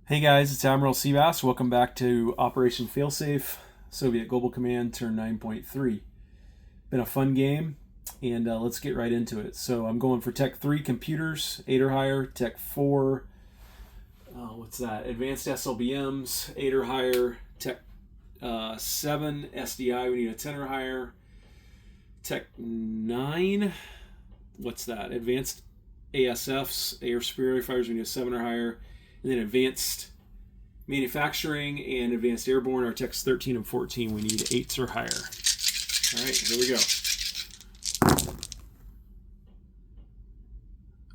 Hey guys, it's Admiral Seabass. Welcome back to Operation FailSafe, Soviet Global Command, turn 9.3. Been a fun game, and let's get right into it. So I'm going for Tech 3 computers, 8 or higher, Tech 4, what's that? Advanced SLBMs, 8 or higher, Tech 7 SDI, we need a 10 or higher, Tech 9, what's that? Advanced ASFs, air superiority fighters, we need a 7 or higher. And then advanced manufacturing and advanced airborne are techs 13 and 14. We need 8s or higher. All right, here we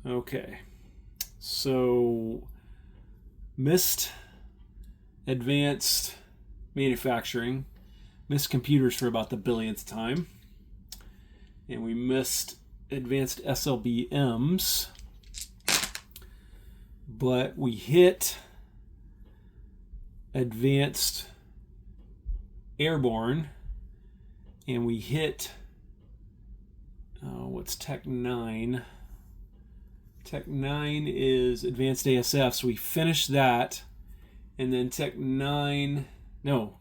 go. Okay. So missed advanced manufacturing, missed computers for about the billionth time. And we missed advanced SLBMs. But we hit advanced airborne, and we hit, what's Tech 9? Tech 9 is advanced ASF, so we finished that, and then Tech 9, no,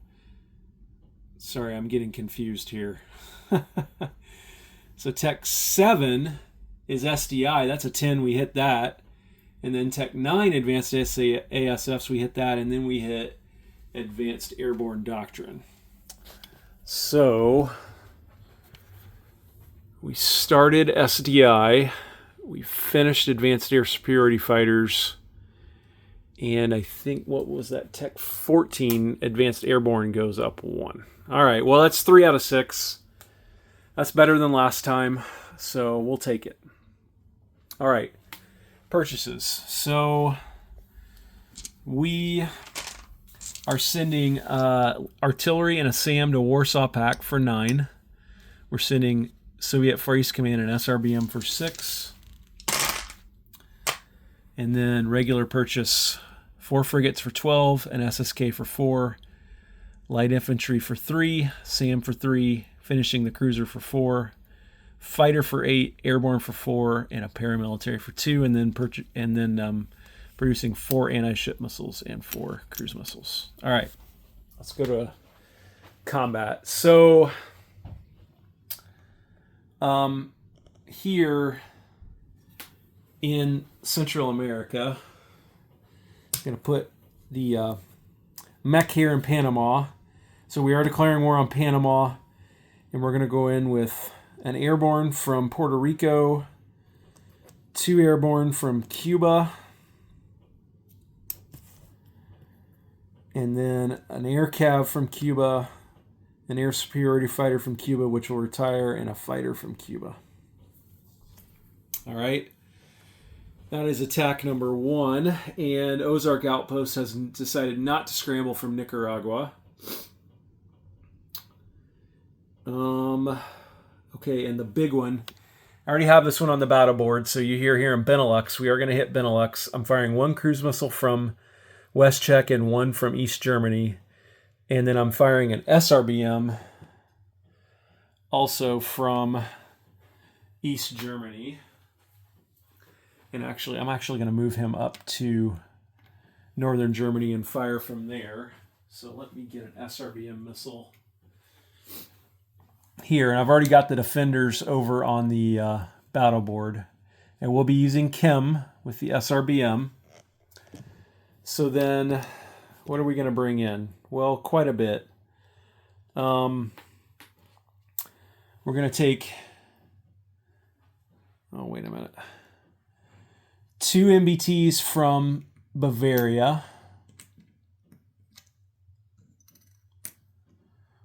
sorry, I'm getting confused here. So Tech 7 is SDI, that's a 10, we hit that. And then Tech 9 advanced ASFs, we hit that, and then we hit advanced airborne doctrine. So we started SDI, we finished advanced air superiority fighters, and I think, what was that? Tech 14 advanced airborne goes up 1. All right, well, that's 3 out of 6. That's better than last time, so we'll take it. All right. Purchases. So we are sending artillery and a SAM to Warsaw Pact for 9. We're sending Soviet Far East Command and SRBM for 6. And then regular purchase 4 frigates for 12, and SSK for 4, light infantry for 3, SAM for 3, finishing the cruiser for 4. Fighter for 8, airborne for 4, and a paramilitary for 2, and then producing 4 anti-ship missiles and 4 cruise missiles. All right, let's go to combat. So here in Central America, I'm going to put the mech here in Panama. So we are declaring war on Panama, and we're going to go in with an airborne from Puerto Rico, 2 airborne from Cuba, and then an air cav from Cuba, an air superiority fighter from Cuba, which will retire, and a fighter from Cuba. All right. That is attack number 1, and Ozark Outpost has decided not to scramble from Nicaragua. Okay, and the big one, I already have this one on the battle board, so you hear here in Benelux, we are going to hit Benelux. I'm firing 1 cruise missile from West Czech and 1 from East Germany, and then I'm firing an SRBM also from East Germany. And actually, I'm actually going to move him up to Northern Germany and fire from there. So let me get an SRBM missile here, and I've already got the defenders over on the battle board, and we'll be using Kim with the SRBM. So then what are we going to bring in? Well, quite a bit. We're going to take, oh wait a minute, 2 MBTs from Bavaria,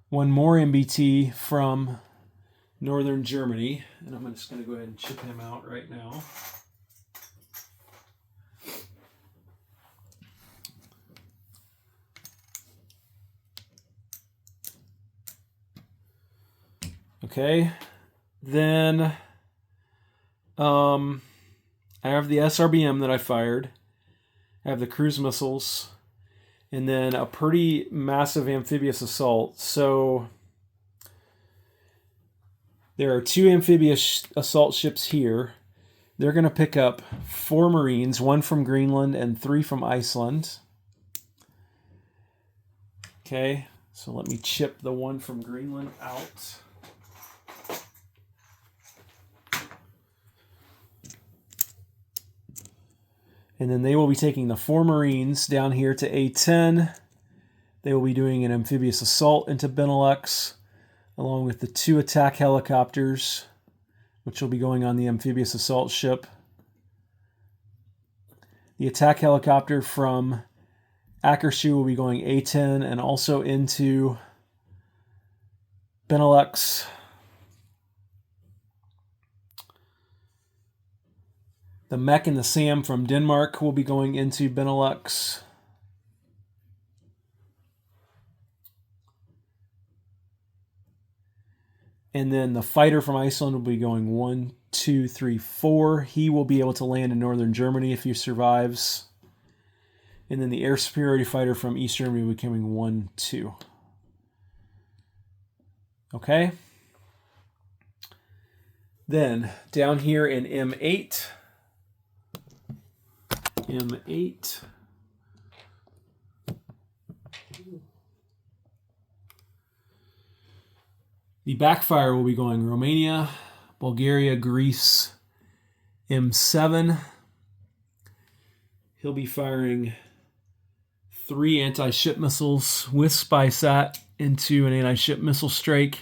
1 more MBT from Northern Germany, and I'm just going to go ahead and chip him out right now. Okay, then I have the SRBM that I fired. I have the cruise missiles, and then a pretty massive amphibious assault. So there are 2 amphibious assault ships here. They're going to pick up 4 Marines, 1 from Greenland and 3 from Iceland. Okay, so let me chip the one from Greenland out. And then they will be taking the 4 Marines down here to A10. They will be doing an amphibious assault into Benelux, along with the 2 attack helicopters, which will be going on the amphibious assault ship. The attack helicopter from Akershoe will be going A10 and also into Benelux. The mech and the SAM from Denmark will be going into Benelux. And then the fighter from Iceland will be going 1, 2, 3, 4. He will be able to land in northern Germany if he survives. And then the air superiority fighter from East Germany will be coming 1, 2. Okay. Then down here in M8. The backfire will be going Romania, Bulgaria, Greece, M7. He'll be firing 3 anti-ship missiles with SpySat into an anti-ship missile strike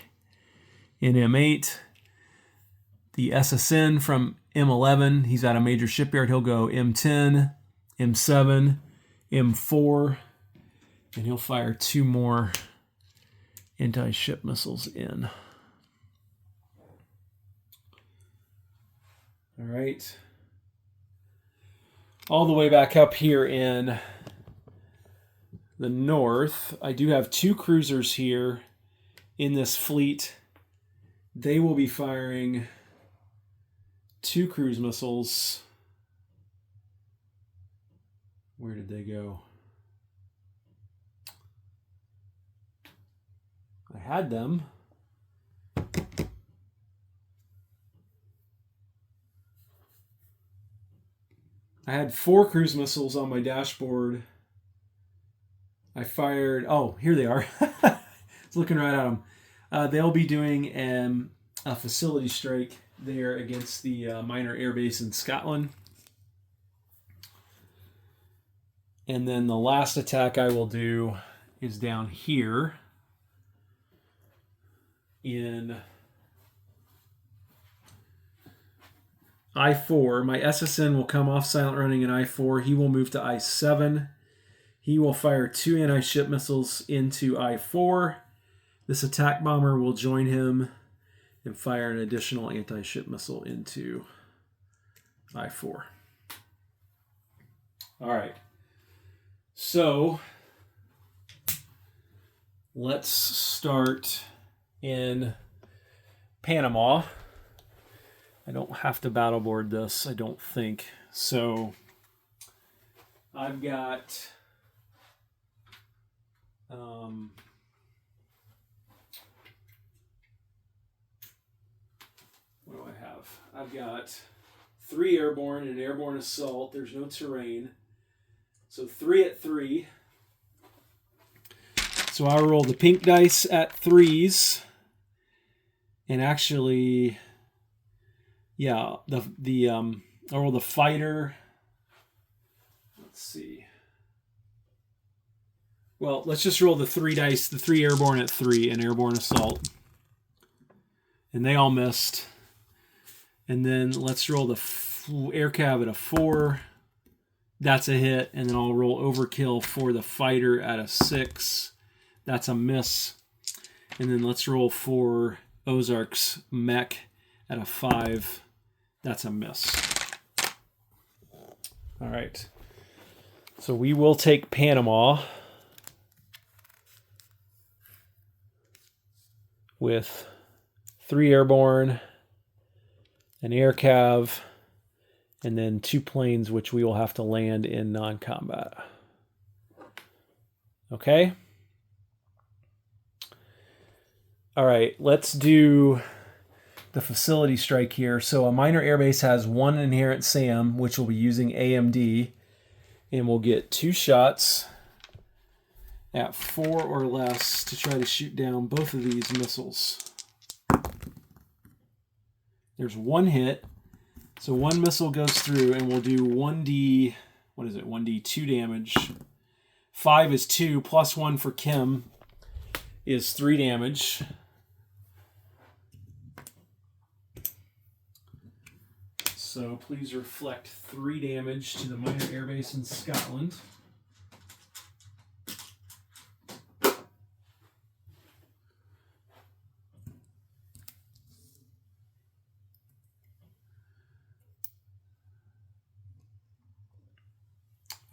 in M8. The SSN from M11, he's at a major shipyard. He'll go M10, M7, M4, and he'll fire 2 more anti-ship missiles in. All right. All the way back up here in the north, I do have 2 cruisers here in this fleet. They will be firing 2 cruise missiles. Where did they go? I had them. I had 4 cruise missiles on my dashboard. I fired... Oh, here they are. I was looking right at them. They'll be doing a facility strike there against the minor air base in Scotland. And then the last attack I will do is down here in I-4. My SSN will come off silent running in I-4. He will move to I-7. He will fire 2 anti-ship missiles into I-4. This attack bomber will join him and fire an additional anti-ship missile into I-4. All right. So let's start in Panama. I don't have to battle board this, I don't think. So I've got what do I have? I've got 3 airborne and an airborne assault. There's no terrain. So 3 at 3. So I roll the pink dice at 3s. And actually, yeah, I roll the fighter. Let's see. Well, let's just roll the 3 dice, the 3 airborne at 3 and airborne assault. And they all missed. And then let's roll the air cav at a 4. That's a hit. And then I'll roll overkill for the fighter at a 6. That's a miss. And then let's roll for Ozark's mech at a 5. That's a miss. All right. So we will take Panama with 3 airborne, an air cav, and then 2 planes, which we will have to land in non-combat. Okay? All right, let's do the facility strike here. So a minor airbase has 1 inherent SAM, which will be using AMD, and we'll get 2 shots. at 4 or less to try to shoot down both of these missiles. There's one hit, so one missile goes through, and we'll do 1d, what is it, 1d 2 damage. 5 is 2, plus 1 for Kim is 3 damage. So please reflect 3 damage to the minor airbase in Scotland.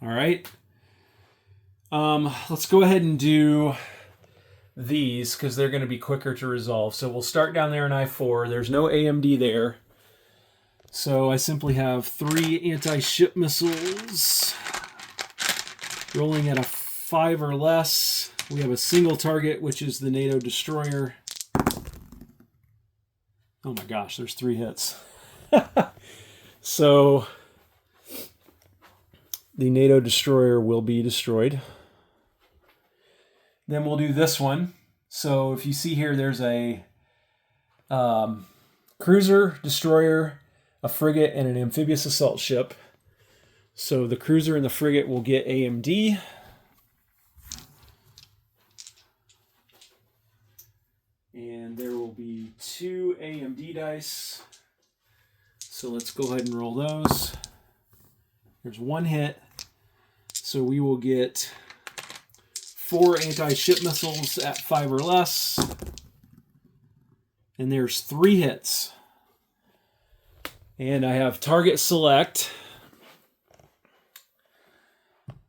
All right. Let's go ahead and do these because they're going to be quicker to resolve. So we'll start down there in I-4. There's no AMD there. So I simply have 3 anti-ship missiles rolling at a 5 or less. We have a single target, which is the NATO destroyer. Oh my gosh, there's 3 hits. So the NATO destroyer will be destroyed. Then we'll do this one. So if you see here, there's a cruiser, destroyer, a frigate, and an amphibious assault ship. So the cruiser and the frigate will get AMD. And there will be 2 AMD dice. So let's go ahead and roll those. There's 1 hit. So we will get 4 anti-ship missiles at 5 or less. And there's 3 hits. And I have target select.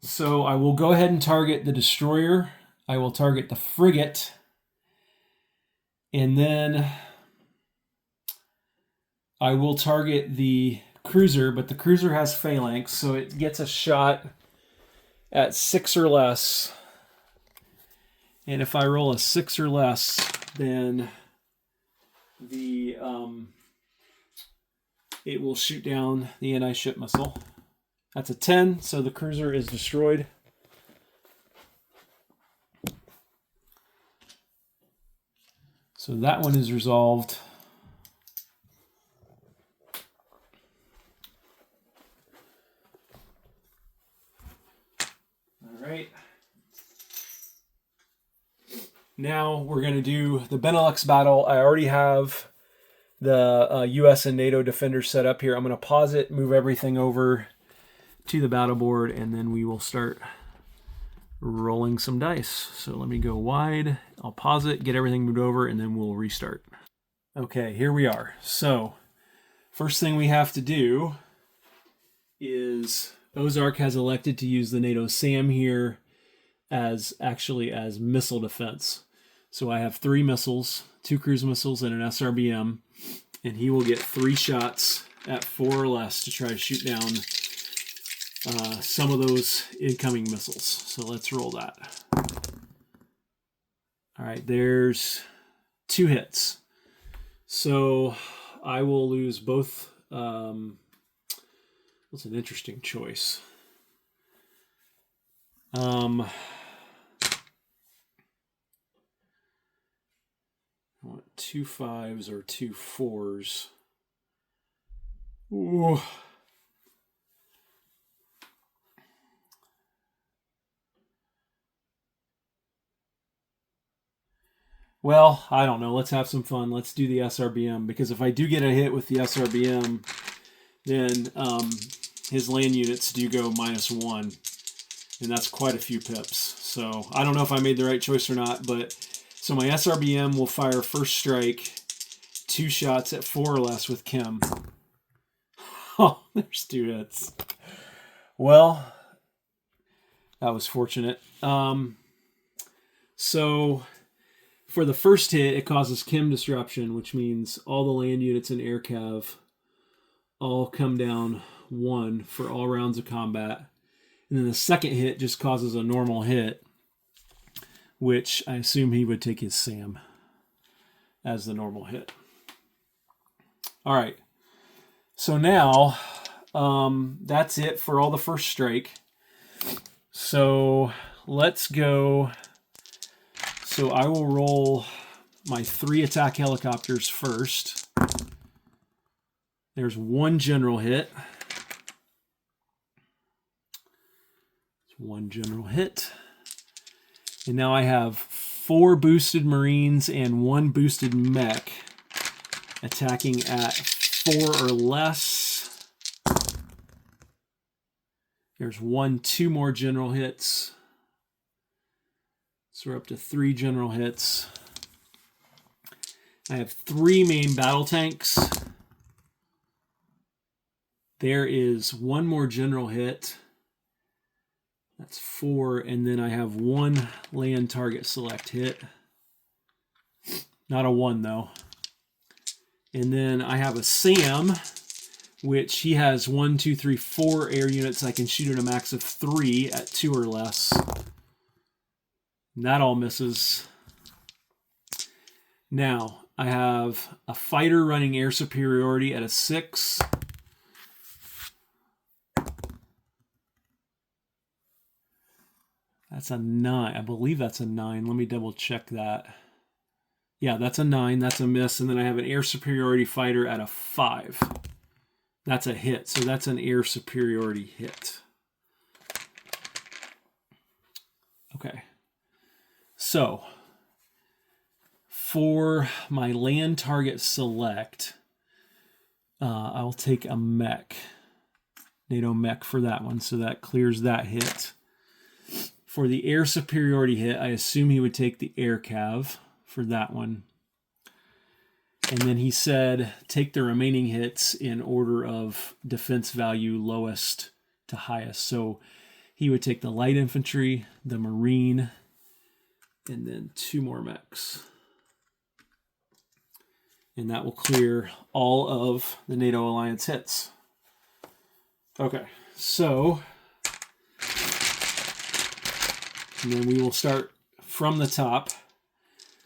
So I will go ahead and target the destroyer. I will target the frigate. And then I will target the cruiser, but the cruiser has phalanx, so it gets a shot at 6 or less. And if I roll a 6 or less, then the it will shoot down the anti-ship missile. That's a 10, so the cruiser is destroyed. So that one is resolved. All right. Now we're going to do the Benelux battle. I already have the US and NATO defenders set up here. I'm going to pause it, move everything over to the battle board, and then we will start rolling some dice. So let me go wide. I'll pause it, get everything moved over, and then we'll restart. Okay, here we are. So first thing we have to do is Ozark has elected to use the NATO SAM here as missile defense. So I have 3 missiles, 2 cruise missiles, and an SRBM, and he will get 3 shots at 4 or less to try to shoot down some of those incoming missiles. So let's roll that. All right, there's 2 hits. So I will lose both. That's an interesting choice. I want 2 5s or 2 4s. Ooh. Well, I don't know. Let's have some fun. Let's do the SRBM, because if I do get a hit with the SRBM, then his land units do go -1, and that's quite a few pips. So I don't know if I made the right choice or not, but so my SRBM will fire first strike, 2 shots at 4 or less with Kim. Oh, there's 2 hits. Well, that was fortunate. So for the first hit, it causes Kim disruption, which means all the land units in air cav all come down 1 for all rounds of combat. And then the second hit just causes a normal hit, which I assume he would take his SAM as the normal hit. All right. So now that's it for all the first strike. So let's go. So I will roll my 3 attack helicopters first. There's 1 general hit. 1 general hit. And now I have 4 boosted Marines and 1 boosted mech attacking at 4 or less. There's 2 more general hits. So we're up to 3 general hits. I have 3 main battle tanks. There is 1 more general hit. That's 4, and then I have 1 land target select hit. Not a 1 though. And then I have a Sam, which he has 1, 2, 3, 4 air units. I can shoot at a max of 3 at 2 or less. And that all misses. Now I have a fighter running air superiority at a 6. That's a 9. I believe that's a 9. Let me double check that. Yeah, that's a 9. That's a miss. And then I have an air superiority fighter at a 5. That's a hit. So that's an air superiority hit. Okay. So for my land target select, I'll take a mech. NATO mech for that one. So that clears that hit. For the air superiority hit, I assume he would take the air cav for that one. And then he said, take the remaining hits in order of defense value lowest to highest. So he would take the light infantry, the marine, and then 2 more mechs. And that will clear all of the NATO alliance hits. Okay, so... and then we will start from the top.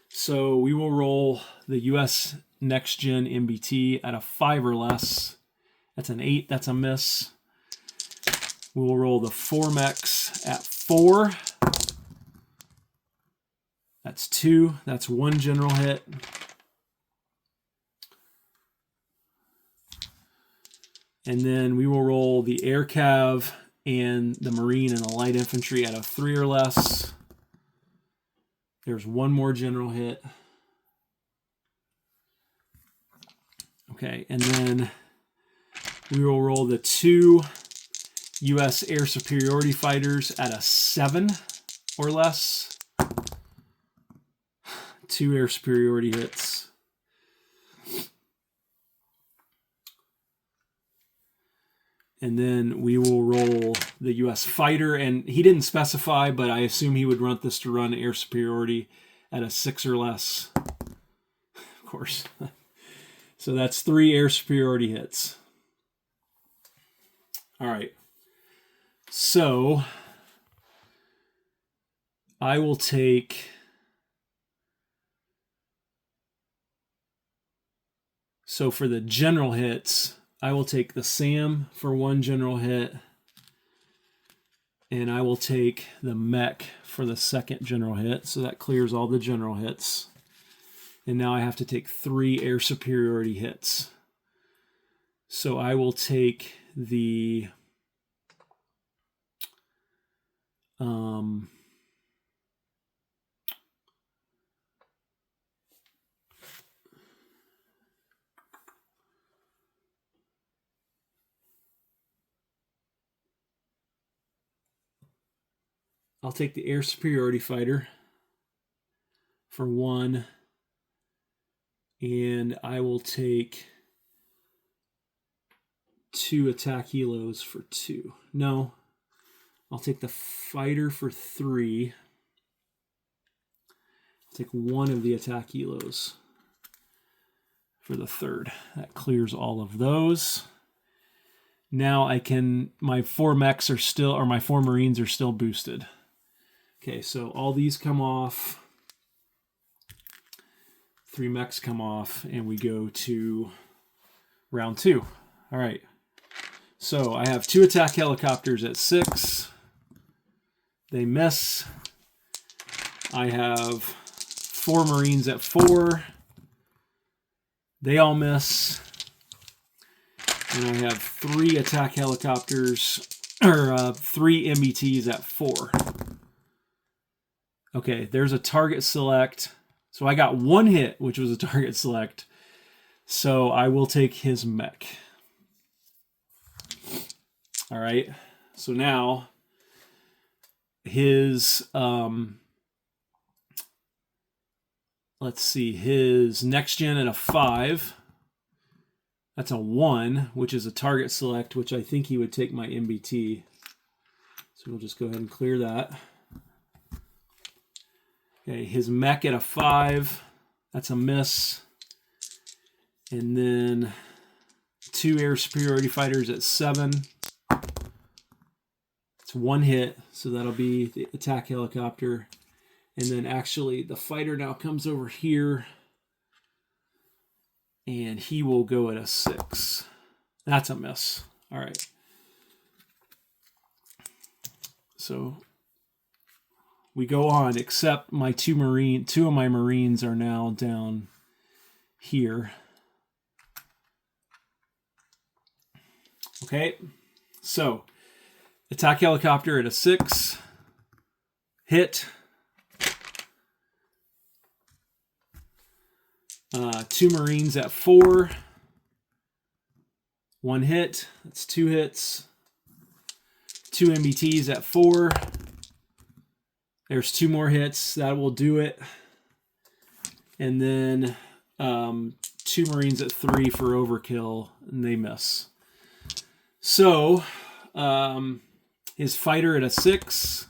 So we will roll the US Next Gen MBT at a 5 or less. That's an 8. That's a miss. We will roll the 4 mechs at 4. That's 2. That's 1 general hit. And then we will roll the air cav and the marine and the light infantry at a 3 or less. There's 1 more general hit. Okay, and then we will roll the 2 US air superiority fighters at a 7 or less. 2 air superiority hits. And then we will roll the US fighter, and he didn't specify, but I assume he would want this to run air superiority at a 6 or less. Of course. So that's 3 air superiority hits. All right. So I will take... so for the general hits, I will take the SAM for 1 general hit, and I will take the mech for the 2nd general hit. So that clears all the general hits. And now I have to take 3 air superiority hits. So I will take the I'll take the air superiority fighter for 1, and I will take 2 attack helos for 2. No, I'll take the fighter for 3. I'll take 1 of the attack helos for the 3rd. That clears all of those. Now I can, my 4 mechs are still, or my 4 marines are still boosted. Okay, so all these come off. 3 mechs come off, and we go to round 2. All right. So I have 2 attack helicopters at 6. They miss. I have 4 Marines at 4. They all miss. And I have 3 attack helicopters, or 3 MBTs at 4. Okay, there's a target select. So I got 1 hit, which was a target select. So I will take his mech. All right. So now his, let's see, his next gen at a 5. That's a 1, which is a target select, which I think he would take my MBT. So we'll just go ahead and clear that. Okay, his mech at a 5. That's a miss. And then 2 air superiority fighters at 7. It's 1 hit, so that'll be the attack helicopter. And then actually the fighter now comes over here. And he will go at a 6. That's a miss. All right. So we go on, except my 2 of my Marines are now down here. Okay. So attack helicopter at a 6. Hit. 2 Marines at 4. 1 hit. That's 2 hits. 2 MBTs at 4. There's 2 more hits. That will do it. And then 2 Marines at 3 for overkill, and they miss. So his fighter at a 6.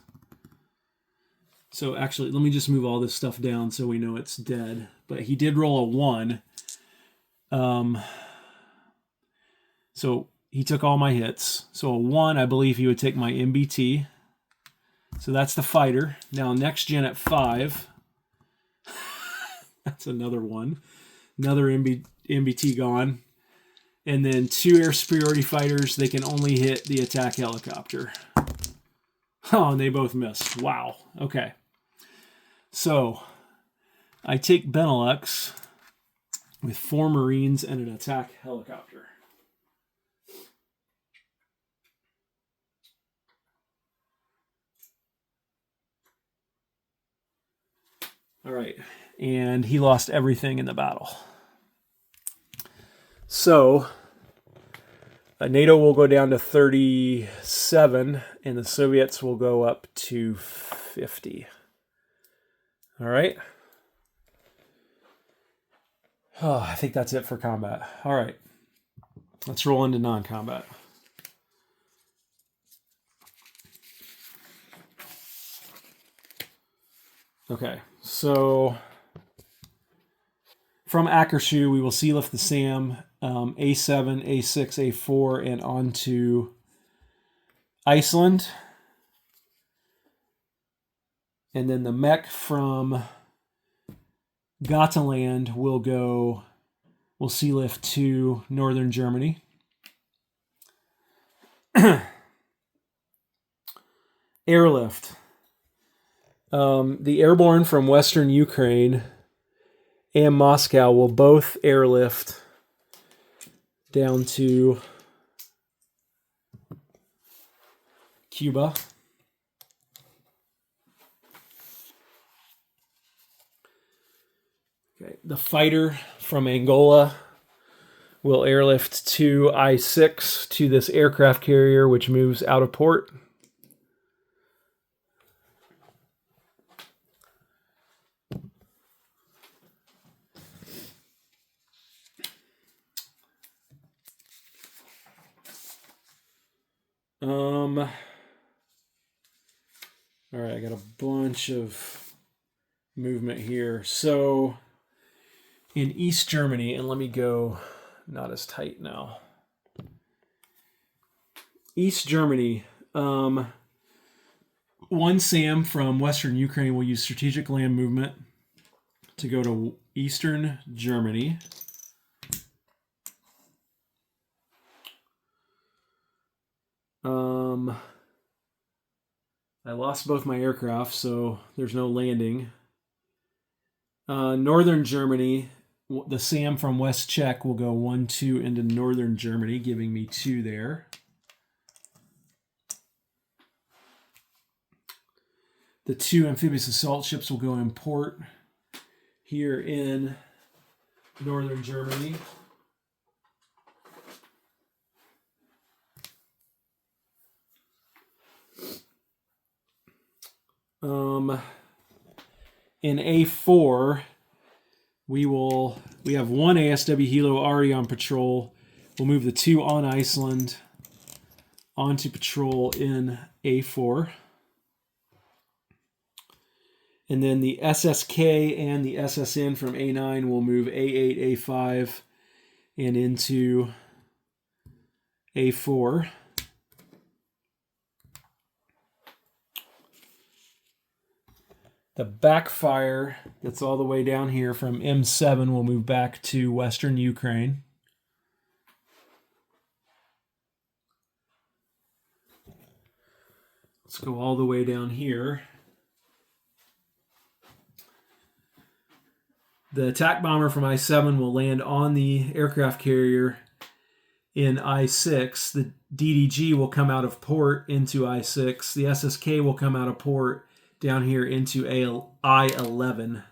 So actually, let me just move all this stuff down so we know it's dead. But he did roll a 1. So he took all my hits. So a 1, I believe he would take my MBT. So that's the fighter. Now next gen at 5. That's another 1. Another MBT gone. And then 2 air superiority fighters. They can only hit the attack helicopter. Oh, and they both missed. Wow. Okay. So I take Benelux with 4 Marines and an attack helicopter. All right. And he lost everything in the battle. So NATO will go down to 37 and the Soviets will go up to 50. All right. Oh, I think that's it for combat. All right. Let's roll into non-combat. Okay, so from Akershu, we will sea lift the SAM, A7, A6, A4, and on to Iceland. And then the mech from Gotaland will sea lift to northern Germany. Airlift. The airborne from western Ukraine and Moscow will both airlift down to Cuba. Okay. The fighter from Angola will airlift to I-6 to this aircraft carrier, which moves out of port. All right, I got a bunch of movement here. So in East Germany, and let me go not as tight now. East Germany, 1 SAM from Western Ukraine will use strategic land movement to go to Eastern Germany. I lost both my aircraft, so there's no landing. Northern Germany, the SAM from West Czech will go 1-2 into Northern Germany, giving me 2 there. The 2 amphibious assault ships will go in port here in Northern Germany. In A4, we have 1 ASW Hilo already on patrol. We'll move the 2 on Iceland onto patrol in A4. And then the SSK and the SSN from A9 will move A8, A5, and into A4. The backfire that's all the way down here from M7 will move back to Western Ukraine. Let's go all the way down here. The attack bomber from I-7 will land on the aircraft carrier in I-6. The DDG will come out of port into I-6. The SSK will come out of port down here into I-11.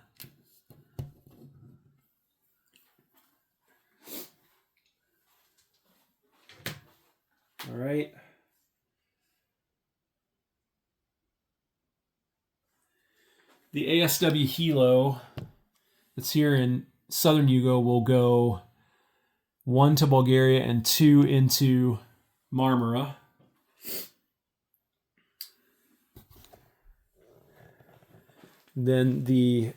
All right. The ASW Hilo that's here in southern Yugo will go 1 to Bulgaria and 2 into Marmara. Then the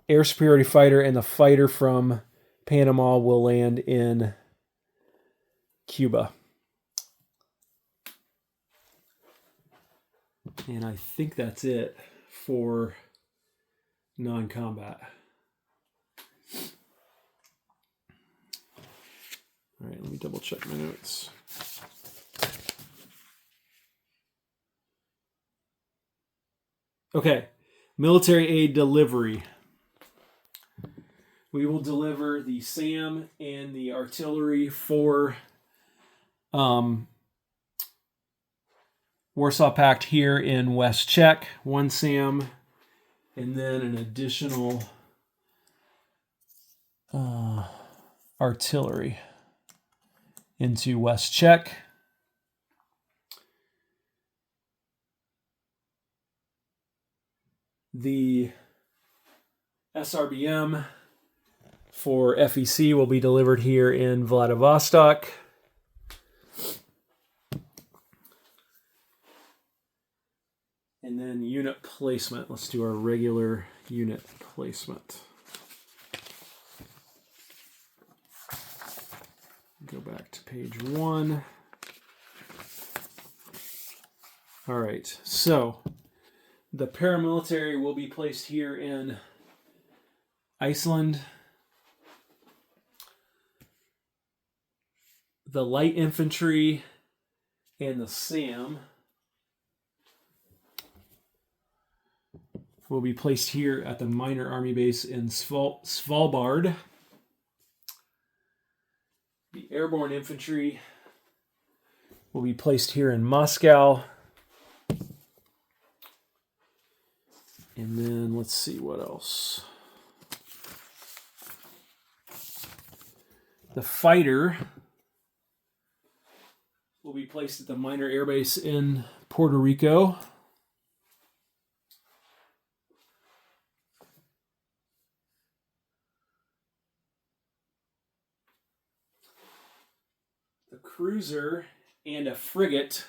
air superiority fighter and the fighter from Panama will land in Cuba. And I think that's it for non-combat. All right, let me double check my notes. Okay, military aid delivery. We will deliver the SAM and the artillery for Warsaw Pact here in West Czech, 1 SAM, and then an additional artillery into West Czech. The SRBM for FEC will be delivered here in Vladivostok. And then unit placement. Let's do our regular unit placement. Go back to page 1. All right, so the paramilitary will be placed here in Iceland. The light infantry and the SAM will be placed here at the minor army base in Svalbard. The airborne infantry will be placed here in Moscow. And then let's see what else. The fighter will be placed at the minor airbase in Puerto Rico. The cruiser and a frigate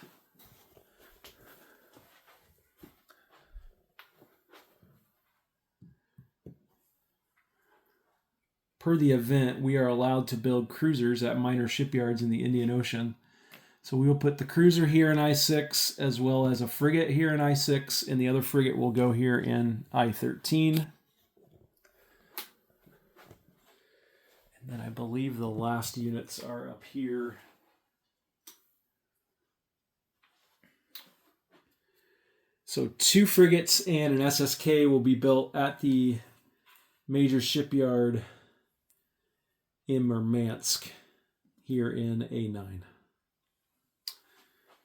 per the event, we are allowed to build cruisers at minor shipyards in the Indian Ocean. So we will put the cruiser here in I-6 as well as a frigate here in I-6, and the other frigate will go here in I-13. And then I believe the last units are up here. So 2 frigates and an SSK will be built at the major shipyard in Murmansk here in A9.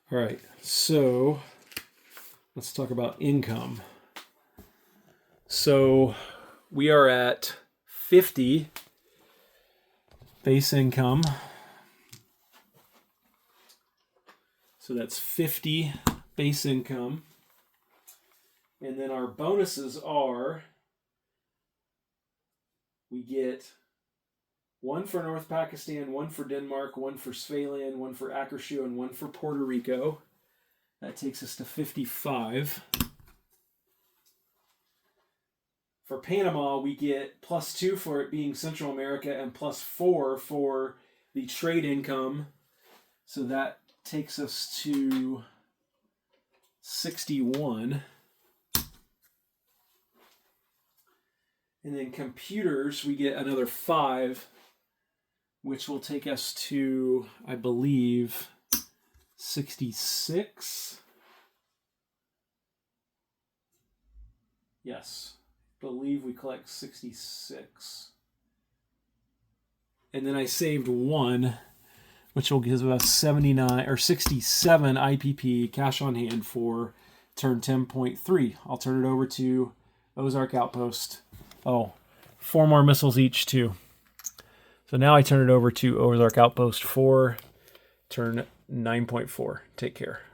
All right, so let's talk about income. So we are at 50 base income. So that's 50 base income. And then our bonuses are, we get 1 for North Pakistan, 1 for Denmark, 1 for Svaland, 1 for Akershu, and 1 for Puerto Rico. That takes us to 55. For Panama, we get +2 for it being Central America and +4 for the trade income. So that takes us to 61. And then computers, we get another 5, which will take us to, I believe, 66. Yes, I believe we collect 66. And then I saved 1, which will give us 79 or 67 IPP cash on hand for turn 10.3. I'll turn it over to Ozark Outpost. Oh, 4 more missiles each too. So now I turn it over to Ozark Outpost for turn 9.4. Take care.